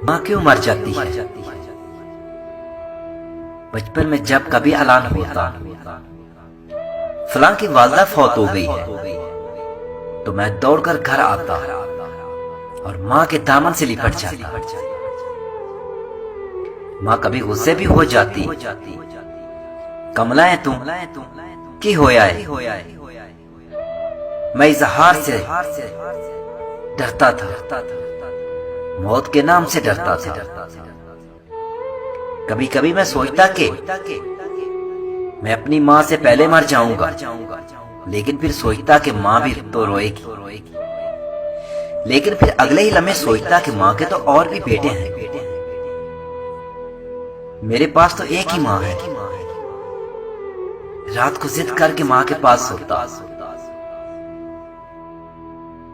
माँ क्यों मर जाती है? बचपन में जब कभी ऐलान होता फलां की वालदा फौत हो गई है, तो मैं दौड़कर घर आता और माँ के दामन से लिपट जाता। माँ कभी गुस्से भी हो जाती, कमला है तुम की होया है। मैं इजहार से डरता था, मौत के नाम से डरता था। कभी कभी मैं सोचता कि मैं अपनी माँ से पहले मर जाऊंगा, लेकिन फिर सोचता कि माँ भी तो रोएगी। लेकिन फिर अगले ही लम्हे सोचता कि माँ के तो और भी बेटे हैं, मेरे पास तो एक ही माँ है। रात को जिद करके माँ के पास सोता,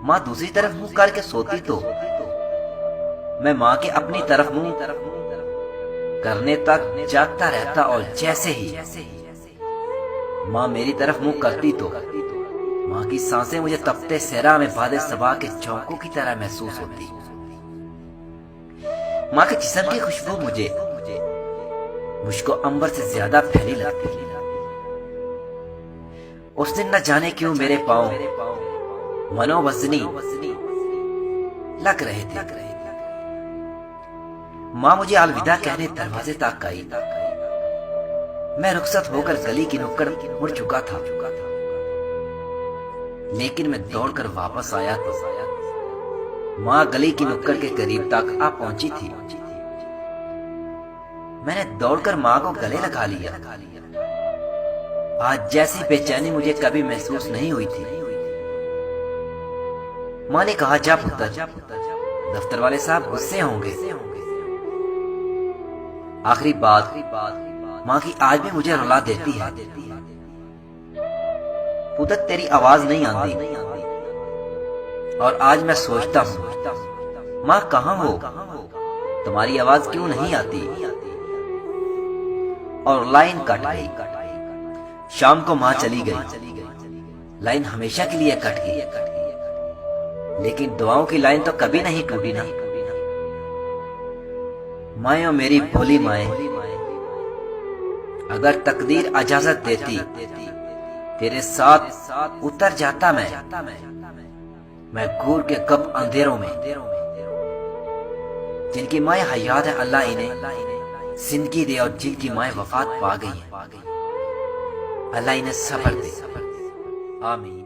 माँ दूसरी तरफ मुंह करके सोती तो मैं माँ के अपनी तरफ मुंह करने तक जागता रहता, और जैसे ही माँ मेरी तरफ मुंह करती तो माँ की सांसें मुझे तपते सहरा में बादे सबा के चौकों की तरह महसूस होती। माँ के जिस्म की खुशबू मुझको अंबर से ज्यादा फैली लगती। उस दिन न जाने क्यों मेरे पांव मनोवजनी लग रहे थे। माँ मुझे अलविदा कहने दरवाजे तक आई। मैं रुखसत होकर गली की नुक्कड़ मुड़ चुका था, लेकिन मैं दौड़कर वापस आया तो माँ गली की नुक्कड़ के करीब तक आ पहुंची थी। मैंने दौड़कर माँ को गले लगा लिया। आज जैसी बेचैनी मुझे कभी महसूस नहीं हुई थी। माँ ने कहा, जा पुत्र, दफ्तर वाले साहब गुस्से होंगे। आखिरी बात माँ की आज भी मुझे रुला देती है। पुत्र, तेरी आवाज नहीं आती, और आज मैं सोचता हूँ माँ कहाँ हो, तुम्हारी आवाज क्यों नहीं आती। और लाइन कट गई। शाम को माँ चली गई, लाइन हमेशा के लिए कट गई, लेकिन दुआओं की लाइन तो कभी नहीं टूटी ना। माए मेरी भोली माए, अगर तकदीर इजाजत देती तेरे साथ उतर जाता मैं घूर के कब अंधेरों में। जिनकी माए हयात है अल्लाह इन्हें जिंदगी दे, और जिनकी माए वफात पा गई है अल्लाह इन्हें सब्र दे। आमीन।